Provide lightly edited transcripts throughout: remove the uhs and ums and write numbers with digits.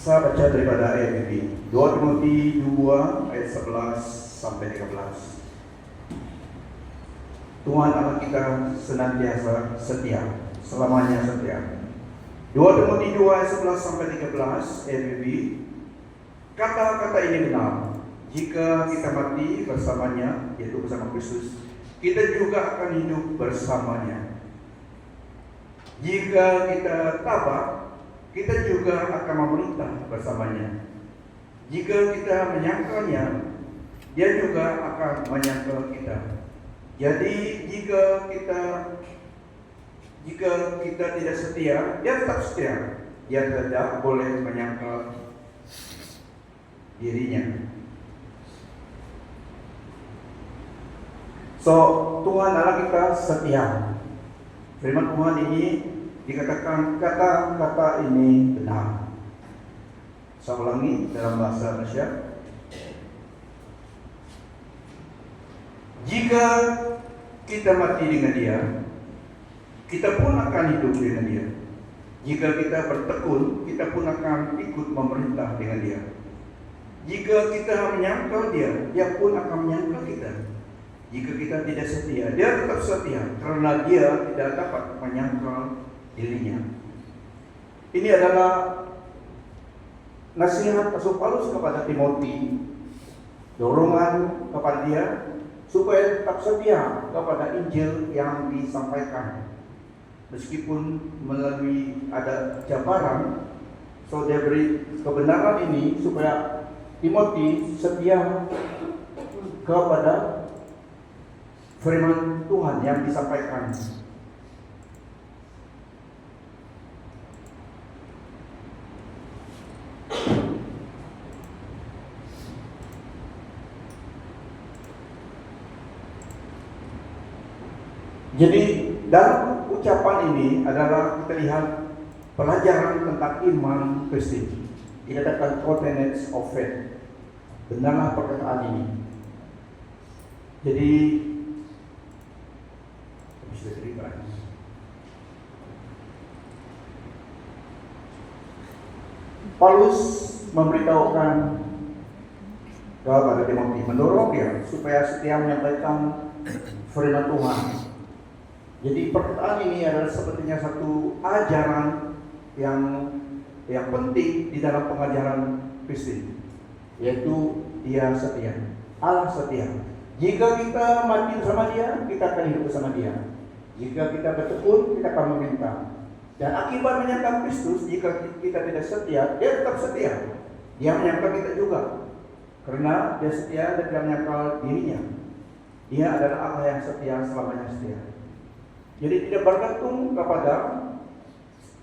Saya baca daripada ayat ini 2 Timotius 2 ayat 11 sampai 13. Tuhan Allah kita senantiasa setia, selamanya setia. 2 Timotius 2 ayat 11 sampai 13 ABB. Kata-kata ini benar. Jika kita mati bersamanya, yaitu bersama Kristus, kita juga akan hidup bersamanya. Jika kita tabah, kita juga akan memerintah bersamanya. Jika kita menyangkalnya, dia juga akan menyangkal kita. Jadi jika kita tidak setia, dia tetap setia. Dia tidak boleh menyangkal dirinya. So, Tuhan Allah kita setia. Firman Tuhan ini dikatakan kata-kata ini benar. Saya ulangi dalam bahasa Indonesia. Jika kita mati dengan dia, kita pun akan hidup dengan dia. Jika kita bertekun, kita pun akan ikut memerintah dengan dia. Jika kita menyangkal dia, dia pun akan menyangkal kita. Jika kita tidak setia, dia tetap setia karena dia tidak dapat menyangkal dirinya. Ini adalah nasihat Rasul Paulus kepada Timotius, dorongan kepada dia supaya tetap setia kepada Injil yang disampaikan. Meskipun melalui ada jabaran, so dia beri kebenaran ini supaya Timotius setia kepada firman Tuhan yang disampaikan. Jadi dalam ucapan ini adalah kita lihat pelajaran tentang iman Kristen. Dikatakan coordinates of faith. Benarlah perkataan ini. Jadi bisa terima. Paulus memberitahukan kepada Timotius, mendorong dia supaya setia menyampaikan firman Tuhan. Jadi perkataan ini adalah sepertinya satu ajaran yang penting di dalam pengajaran Kristen, yaitu dia setia, Allah setia. Jika kita mati bersama dia, kita akan hidup bersama dia. Jika kita bertekun, kita akan meminta. Dan akibat menyangkal Kristus, jika kita tidak setia, dia tetap setia. Dia menyangkal kita juga, karena dia setia dan tidak menyangkal dirinya. Dia adalah Allah yang setia, selamanya setia. Jadi tidak bergantung kepada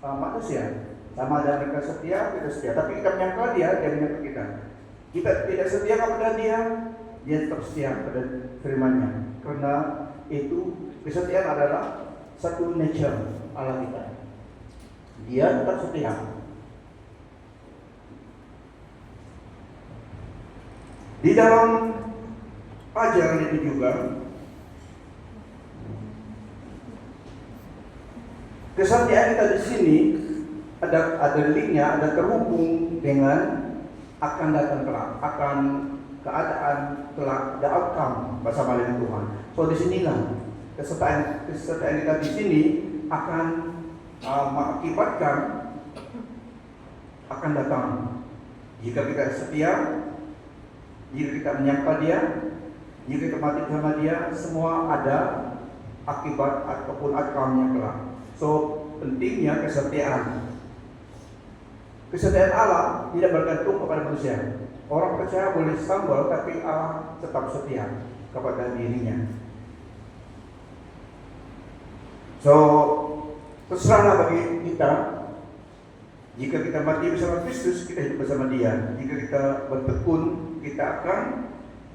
manusia. Sama ada mereka setia, tidak setia. Tapi kita menyangkal dia, dia menyangkal kita. Kita tidak setia kepada dia, dia tetap setia pada firman-Nya. Karena itu kesetiaan adalah satu nature Allah kita. Dia tetap setia. Di dalam ajaran itu juga kesetiaan kita di sini ada linknya, ada terhubung dengan akan datang kelak, akan keadaan kelak, the outcome bersama dengan Tuhan. So di sinilah kesetiaan kita di sini akan mengakibatkan akan datang. Jika kita setia, jika kita menyangkal dia, jika kita mati bersama dia, semua ada akibat ataupun outcome-nya kelak. So pentingnya kesetiaan. Kesetiaan Allah tidak bergantung kepada manusia. Orang percaya boleh stumble, tapi Allah tetap setia kepada dirinya. So terserahlah bagi kita. Jika kita mati bersama Kristus, kita hidup bersama Dia. Jika kita bertekun, kita akan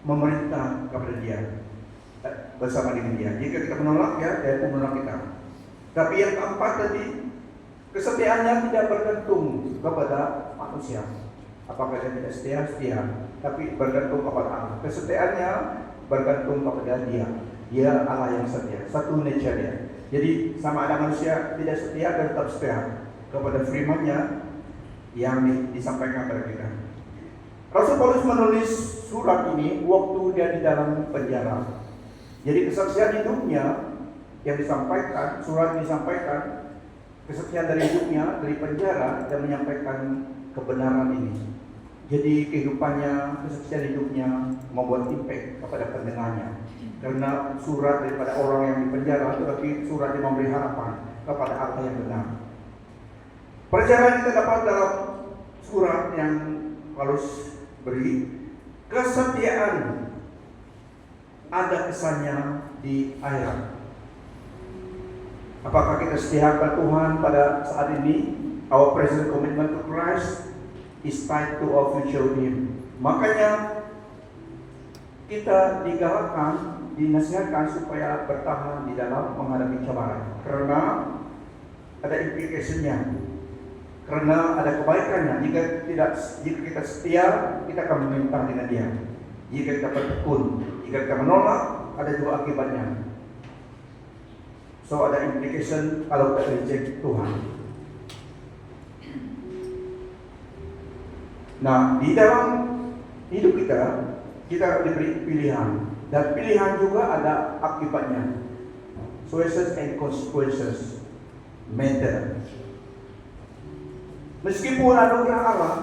memerintah kepada Dia, bersama dengan Dia. Jika kita menolak Dia, Dia pun menolak kita. Tapi yang keempat tadi, kesetiaannya tidak bergantung kepada manusia. Apakah dia tidak setia? Setia. Tapi bergantung kepada Allah. Kesetiaannya bergantung kepada Dia. Dia Allah yang setia. Satu nature Dia. Jadi sama ada manusia tidak setia dan tetap setia kepada firman-Nya, yang disampaikan kepada kita. Rasul Paulus menulis surat ini waktu dia di dalam penjara. Jadi kesaksian hidupnya yang disampaikan, surat disampaikan, kesaksian dari hidupnya dari penjara dan menyampaikan kebenaran ini. Jadi kehidupannya, kesaksian hidupnya membuat impact kepada pendengarnya. Karena surat daripada orang yang di penjara, tetapi surat yang memberi harapan kepada Allah yang benar. Pelajaran kita dapat dalam surat yang Paulus beri, kesetiaan ada kesannya di akhirat. Apakah kita setia kepada Tuhan pada saat ini? Our present commitment to Christ is tied to our future with Him. Makanya kita digalakkan, dinasihatkan supaya bertahan di dalam menghadapi cabaran. Karena ada implication-nya. Karena ada kebaikannya. Jika kita setia, kita akan meminta dengan Dia. Jika kita bertekun, jika kita menolak, ada juga akibatnya. So ada implication kalau kita reject Tuhan. Nah, di dalam hidup kita diberi pilihan. Dan pilihan juga ada akibatnya. Choices and consequences matter. Meskipun anugerah Allah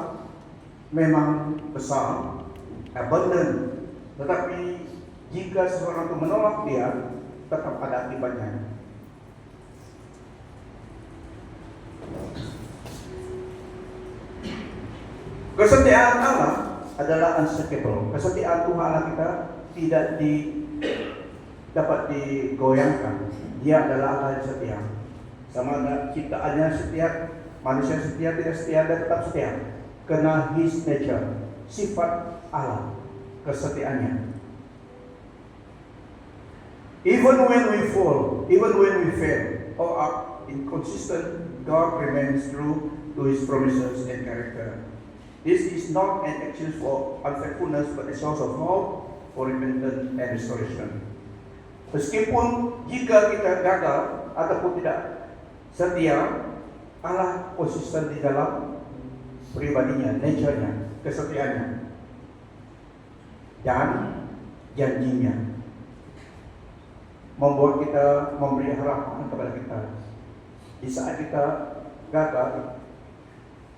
memang besar, abundant, tetapi jika seorang itu menolak Dia, tetap ada akibatnya. Kesetiaan Allah adalah unshakable. Kesetiaan Tuhan Allah kita tidak dapat digoyangkan. Dia adalah Allah yang setia. Sama ada ciptaannya setia, manusia setia, tidak setia, dan tetap setia. Karena His nature, sifat Allah, kesetiaannya. Even when we fall, even when we fail, or are inconsistent, God remains true to His promises and character. This is not an excuse for unfaithfulness, but a source of hope for repentance and restoration. Meskipun jika kita gagal ataupun tidak setia, Allah konsisten di dalam pribadinya, nature-nya, kesetiaannya, dan janjinya, membuat kita memberi harapan kepada kita. Di saat kita gagal,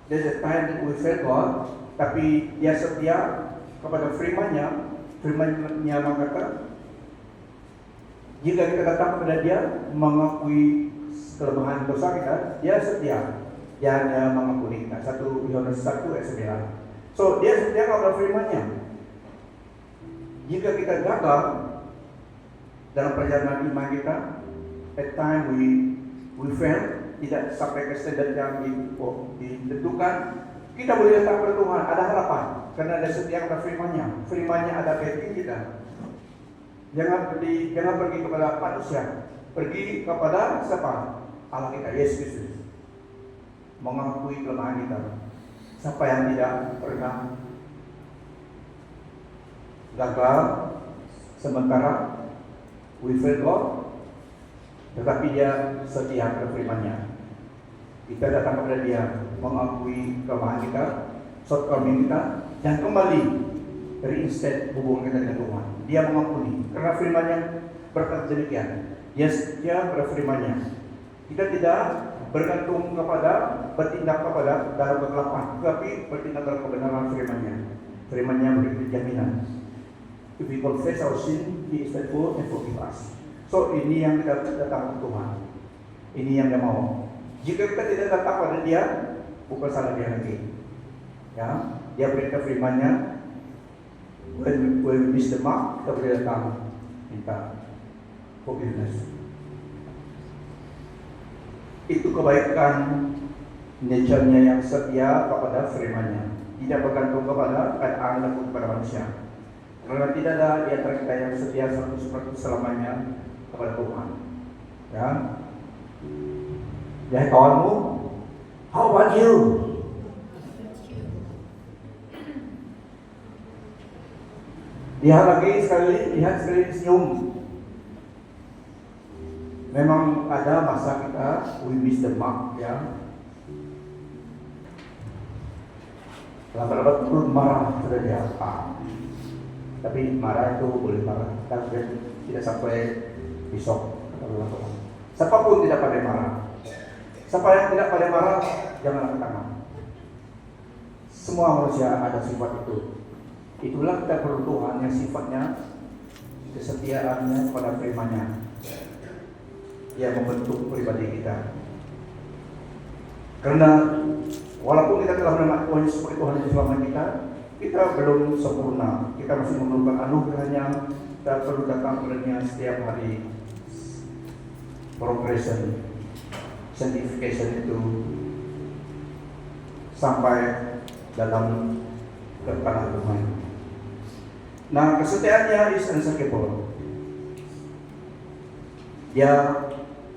there's a time that we fail God, tapi Dia setia kepada firman-Nya. Firman-Nya mengatakan, jika kita datang kepada Dia mengakui kelemahan dosa kita, Dia setia. Dia hanya mengampuni kita. 1 Yohanes 1 ayat 9. So Dia setia kepada firman-Nya. Jika kita gagal dalam perjalanan iman kita, at time we fail, tidak sampai ke standar yang ditentukan, kita boleh datang kepada Tuhan, ada harapan, karena ada setia kepada firman-Nya. Firman-Nya ada backing kita. Jangan pergi kepada manusia, pergi kepada siapa? Allah kita, Yesus Kristus. Mengakui kelemahan kita. Siapa yang tidak pernah gagal sementara we fail God, tetapi Dia setia pada firman-Nya. Kita datang kepada Dia, mengakui kelemahan kita, shortcoming kita, dan kembali reinstate hubungan kita dengan Tuhan. Dia mengampuni, karena firman-Nya berkata demikian. Dia setia pada firman-Nya. Kita tidak bergantung kepada, bertindak kepada dalam kegelapan, tetapi bertindak dalam kebenaran firman-Nya. Firman-Nya memberi jaminan. If we confess our sin, He is faithful and forgive us. So ini yang kita datang ke Tuhan. Ini yang Dia mau. Jika kita tidak datang pada Dia, bukan salah Dia lagi. Ya, Dia beritahu firman-Nya. When we miss the mark, kita boleh datang minta forgiveness. Itu kebaikan nature-Nya yang setia kepada firman-Nya. Tidak bergantung kepada keadaan ataupun kepada manusia. Karena tidak ada di antara kita yang setia 100% selamanya kepada Tuhan. Ya. Ya kawanmu, how about you? Lihat sekali senyum. Memang ada masa kita we miss the mark, ya. Lambat-lambat turun marah sudah dia. Tapi marah itu boleh marah, tapi tidak sampai besok. Siapa pun tidak pandai marah. Siapa yang tidak pandai marah, jangan angkat tangan. Semua manusia ada sifat itu. Itulah kita perlu Tuhan yang sifatnya kesetiaannya pada firman-Nya yang membentuk pribadi kita. Karena walaupun kita telah menerima Tuhan sebagai Tuhan yang selamat kita belum sempurna. Kita masih memerlukan anugerahnya. Kita perlu datang kepadanya setiap hari. Progression, sanctification itu sampai dalam kepada Tuhan. Nah, kesetiaannya is unshakable. Dia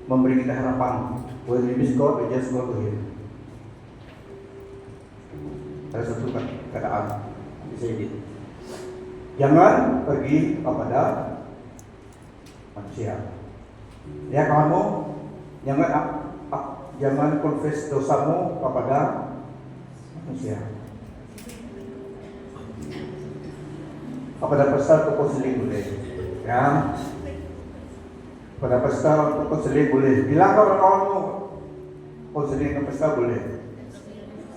memberi kita harapan. When we miss God, we just go to Him. Ada satu keadaan bisa ini. Jangan pergi kepada manusia. Ya kamu jangan confess dosamu kepada manusia. Kepada pastor atau konseling boleh, ya. Pada pastor atau konseling boleh. Bilang ke kawanmu, konseling ke pastor boleh.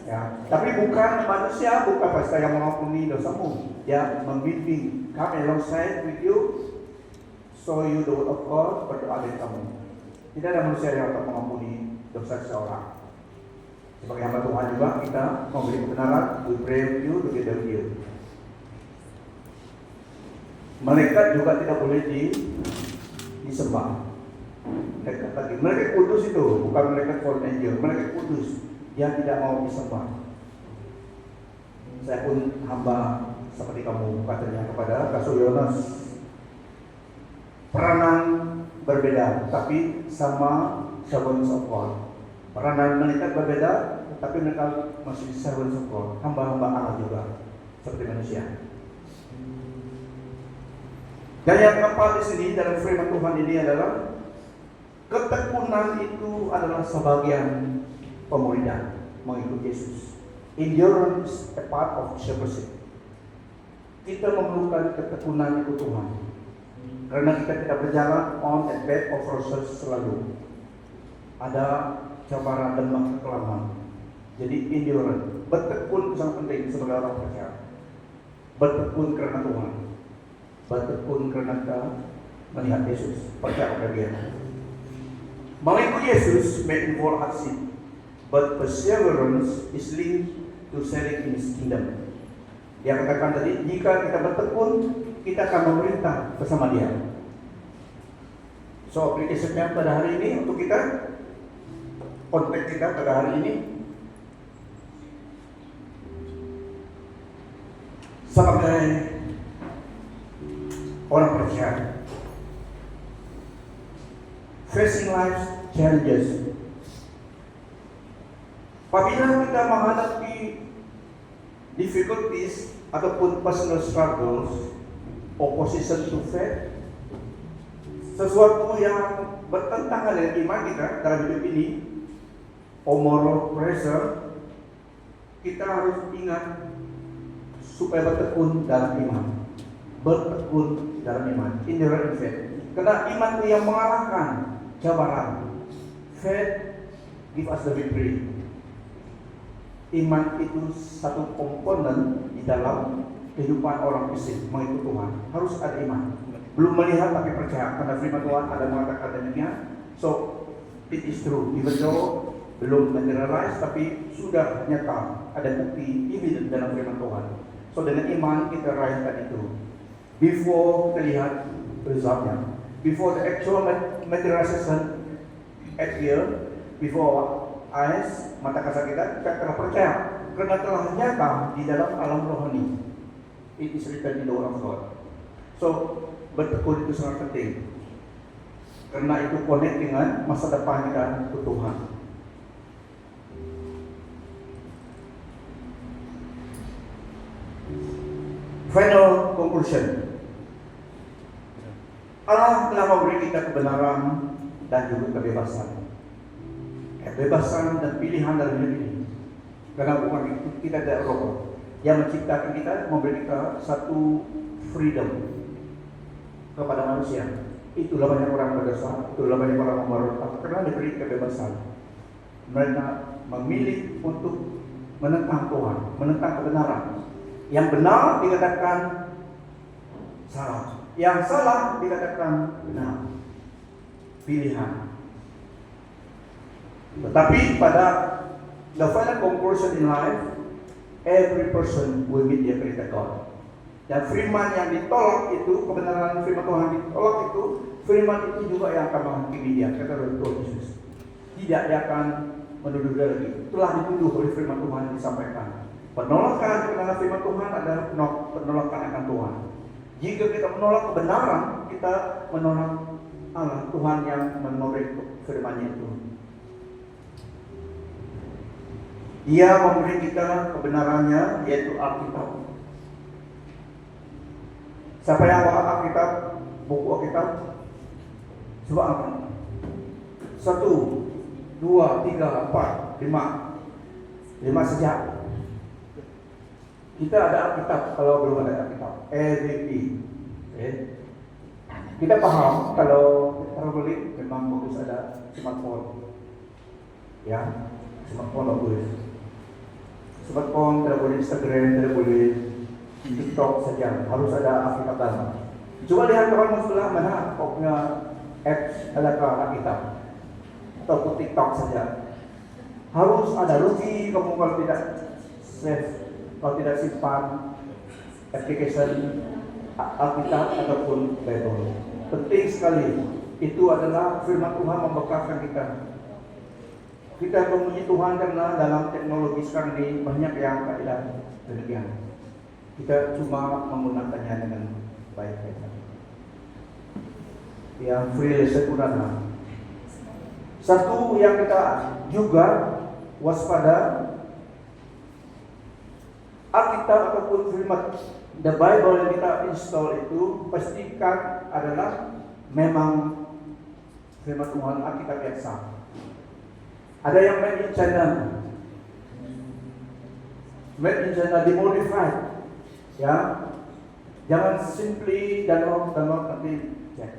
Ya, tapi bukan manusia, bukan pastor yang mengampuni dosamu. Dia membimbing, come alongside with you, so you the word of God, berdoa dari kamu. Tidak ada manusia yang dapat mengampuni dosa seseorang. Sebagai hamba Tuhan juga kita memberi kebenaran, we pray with you, together with you. Malaikat juga tidak boleh disembah. Malaikat lagi, malaikat kudus itu bukan malaikat fallen angel, malaikat kudus yang tidak mau disembah. Saya pun hamba seperti kamu, katanya kepada Rasul Yohanes. Peranan berbeda, tapi sama servants of God. Peranan malaikat berbeda, tapi mereka masih servants of God, hamba-hamba Allah juga, seperti manusia. Dan yang keempat di sini dalam firman Tuhan ini adalah ketekunan itu adalah sebagian pemuridan mengikuti Yesus. Endurance a part of discipleship. Kita memerlukan ketekunan ikut Tuhan. Karena kita tidak berjalan on a bed of roses selalu. Ada cabaran dan kekelaman. Jadi endurance, bertekun itu sangat penting sebagai orang percaya. Bertekun karena Tuhan. Bertekun karena kita melihat Yesus, percaya kepada Dia. Mengikuti Yesus may involve hardship, but perseverance is linked to sharing in His kingdom. Dia katakan tadi, jika kita bertekun, kita akan memerintah bersama Dia. So, application-nya pada hari ini untuk kita, konteks kita pada hari ini, sebagai orang percaya, facing life's challenges. Apabila kita menghadapi difficulties ataupun personal struggles, opposition to faith, sesuatu yang bertentangan dengan iman kita dalam hidup ini, or moral pressure, kita harus ingat supaya bertekun dalam iman. Bertekun dalam iman, endurance in faith. Karena iman itu yang mengalahkan cabaran. Faith give us the victory. Iman itu satu komponen di dalam kehidupan orang Kristen mengikut Tuhan. Harus ada iman. Belum melihat tapi percaya, karena firman Tuhan ada mengatakan demikian. So it is true, even though belum materialize tapi sudah nyata, ada bukti evident dalam firman Tuhan. So dengan iman kita raihkan itu. Before kita lihat resultnya, before the actual materialization appear before eyes, mata kasar kita telah percaya karena telah nyata di dalam alam rohani. It is written in the Word of God. So bertekun itu sangat penting karena itu connect dengan masa depan kita ke Tuhan. Final conclusion. Allah telah memberi kita kebenaran dan juga kebebasan. Kebebasan dan pilihan dalam hidup ini. Karena bukan itu kita tidak rokok. yang menciptakan kita, memberi kita satu freedom kepada manusia. Itulah banyak orang berdosa, itulah banyak orang memberontak karena diberi kebebasan. Mereka memilih untuk menentang Tuhan, menentang kebenaran. Yang benar dikatakan salah, yang salah dikatakan benar. Pilihan. Tetapi pada the final conclusion in life, every person will meet their creator God. Dan firman yang ditolak itu, kebenaran firman Tuhan ditolak itu, firman itu juga yang akan menghakimi dia, kata Tuhan Yesus. Tidak, dia akan menuduh dia lagi. Telah dituduh oleh firman Tuhan yang disampaikan. Penolakan kebenaran firman Tuhan adalah penolakan akan Tuhan. Jika kita menolak kebenaran, kita menolak Allah, Tuhan yang memberi firman-Nya itu. Dia memberi kita kebenarannya, yaitu Alkitab. Siapa yang bawa Alkitab, buku Alkitab? Coba apa? 1, 2, 3, 4, 5 sejak. Kita ada Alkitab kalau belum ada Alkitab. Everything. Okay. Kita paham kalau kita beli memang bagus ada smartphone. Ya, smartphone bagus. Smartphone tidak boleh Instagram, tidak boleh TikTok saja, harus ada Alkitab dalam. Coba lihat orang sebelah mana punya apps adakah Alkitab atau TikTok saja. Harus ada rugi kamu kalau tidak save, kalau tidak simpan application Alkitab ataupun Bible. Penting sekali. Itu adalah firman Tuhan membekalkan kita. Kita memuji Tuhan karena dalam teknologi sekarang ini banyak yang tidak demikian. Kita cuma menggunakannya dengan baik-baik. Yang free lesson pun ada. Satu yang kita juga waspada, Alkitab ataupun firman The Bible yang kita install itu pastikan adalah memang firman Tuhan, Alkitab yang sah. Ada yang made in China, dimodified. Ya, jangan simply download nanti cek.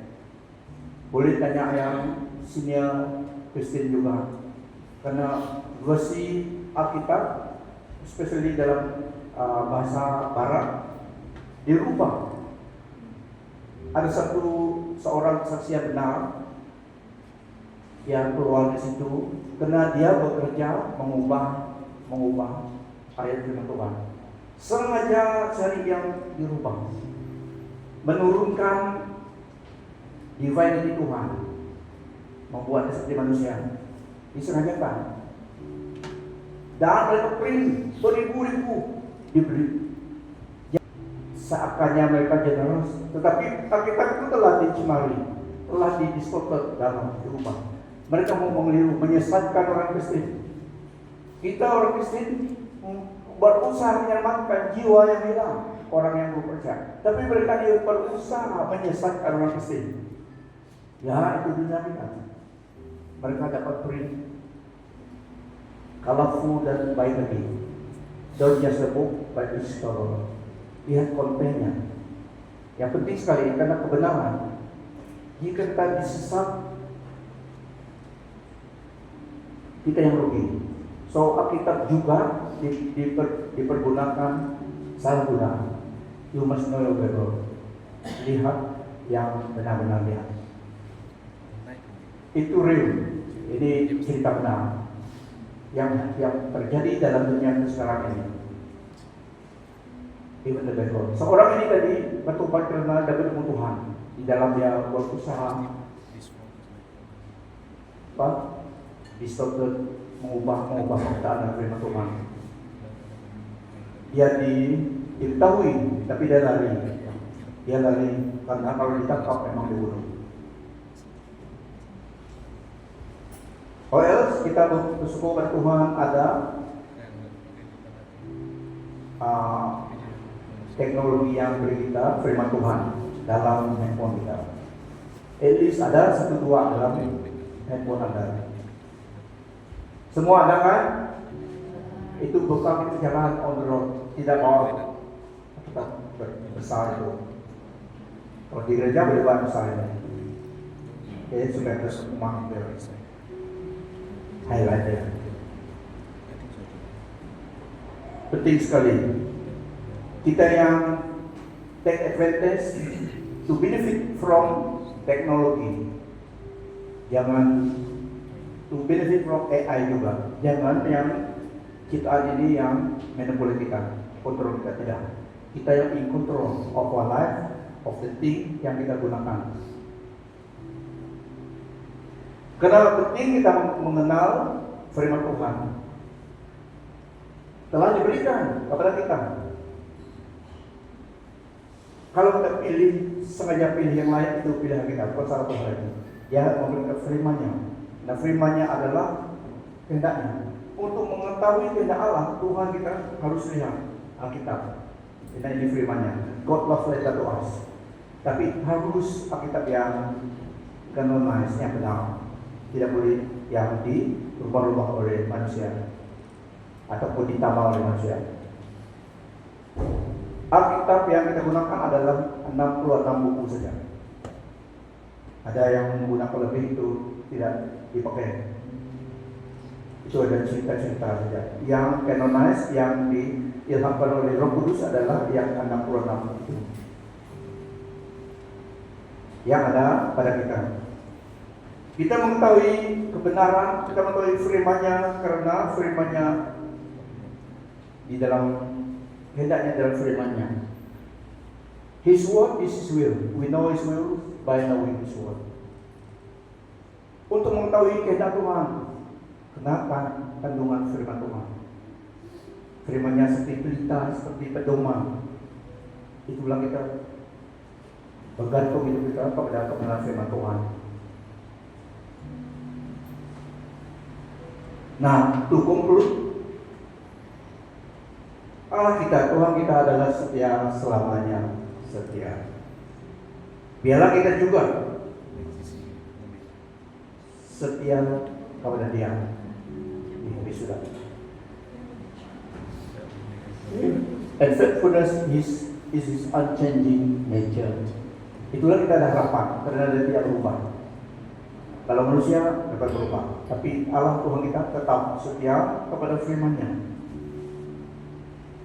Boleh tanya yang senior Kristen juga, karena versi Alkitab, especially dalam bahasa Barat, dirubah. Ada seorang saksi yang benar yang keluar di situ, karena dia bekerja mengubah ayat firman Tuhan. Sengaja cari yang dirubah, menurunkan divinity Tuhan, membuatnya seperti manusia. Disengajakan. Dan mereka print beribu-ribu diberi. Seakannya mereka generous, tetapi Alkitab itu telah dicemari, telah didistorted dalam dirubah. Mereka mau mengeliru, menyesatkan orang Kristen. Kita orang Kristen berusaha menyelamatkan jiwa yang hilang, orang yang belum percaya. Tapi mereka berusaha menyesatkan orang Kristen. Ya, itu dunia kita. Mereka dapat print colorful dan baik lagi. Don't just a book, but it's story. Lihat kontennya. Yang penting sekali karena kebenaran. Jika kita disesat, kita yang rugi. So Alkitab juga dipergunakan salah guna. You must know your Bible. Lihat yang benar-benar lihat. Itu real. Ini cerita benar yang terjadi dalam dunia sekarang ini. Even the Bible. Seorang ini tadi bertobat karena dapat ilmu Tuhan. Di dalam dia berusaha distorted, mengubah keadaan firman Tuhan. Dia diketahui, tapi dia lari. Dia lari karena kalau ditangkap memang dibunuh. Else kita bersyukur kepada Tuhan ada teknologi yang beri kita firman Tuhan dalam handphone kita. At least ada 1-2 dalam handphone Anda. Semua ada kan? itu bekal kita jalan on the road, tidak bawa kita besar itu. Kalau di gereja boleh bawa besar ini. Jadi supaya terus umang itu highlightnya. Penting sekali kita yang take advantage to benefit from technology. Jangan to benefit from AI juga. Jangan yang ciptaan ini yang manipulasi kita, kontrol kita, tidak. Kita yang in control of our life, of the thing yang kita gunakan. Karena penting kita mengenal firman Tuhan. Telah diberikan kepada kita. Kalau kita pilih, sengaja pilih yang lain, itu pilihan kita, bukan salah Tuhan lagi. Dia memberikan firman-Nya. Nah, firman-Nya adalah kehendaknya. Untuk mengetahui kehendak Allah, Tuhan kita harus lihat Alkitab. Ini firman-Nya. God love letter to us. Tapi harus Alkitab yang canonized, yang benar. Tidak boleh yang dirubah-rubah oleh manusia ataupun ditambah oleh manusia. Alkitab yang kita gunakan adalah 66 buku saja. Ada yang menggunakan lebih, itu tidak dipakai. Itu ada cerita-cerita saja. Yang canonized, yang diilhamkan oleh Roh Kudus adalah yang 66 itu. Yang ada pada kita. Kita mengetahui kebenaran, kita mengetahui firman-Nya karena firman-Nya di dalam hendaknya dalam firman-Nya. His word is His will. We know His will by knowing His word. Untuk mengetahui kehendak Tuhan, kenapa kandungan firman Tuhan? Firman-Nya seperti pelita, seperti pedoman. Itulah kita bergantung hidup kita kepada kebenaran firman Tuhan. Nah, to conclude, Allah kita, Tuhan kita adalah setia selamanya, setia. Biarlah kita juga setia kepada Dia. Ini sudah. And faithfulness is His unchanging nature. Itulah kita ada harapan, karena Dia tidak berubah. Kalau manusia dapat berubah, tapi Allah Tuhan kita tetap setia kepada firman-Nya.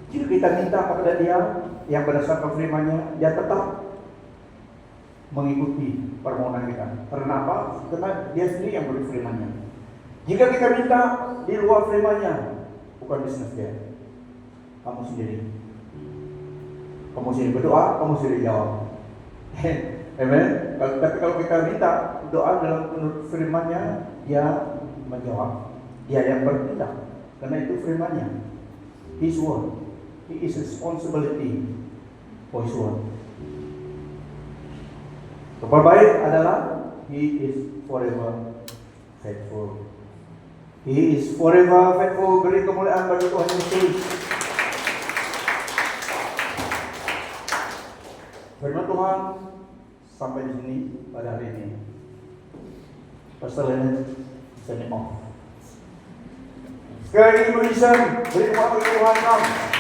Jika kita minta kepada Dia yang berdasarkan firman-Nya, Dia tetap mengikuti permohonan kita. Karena apa? Karena Dia sendiri yang beri firman-Nya. Jika kita minta di luar firman-Nya, bukan bisnis Dia. Kamu sendiri. Kamu sendiri berdoa, kamu sendiri jawab. Amen. Tapi kalau kita minta doa dalam menurut firman-Nya, Dia menjawab. Dia yang bertindak, karena itu firman-Nya. His word. He is responsibility for His word. Kabar baik adalah He is forever faithful. He is forever faithful. Beri kemuliaan bagi Tuhan Yesus. Firman Tuhan sampai di sini pada hari ini. Pastor Leonard, send it off. Sekali lagi beri kemuliaan bagi Tuhan.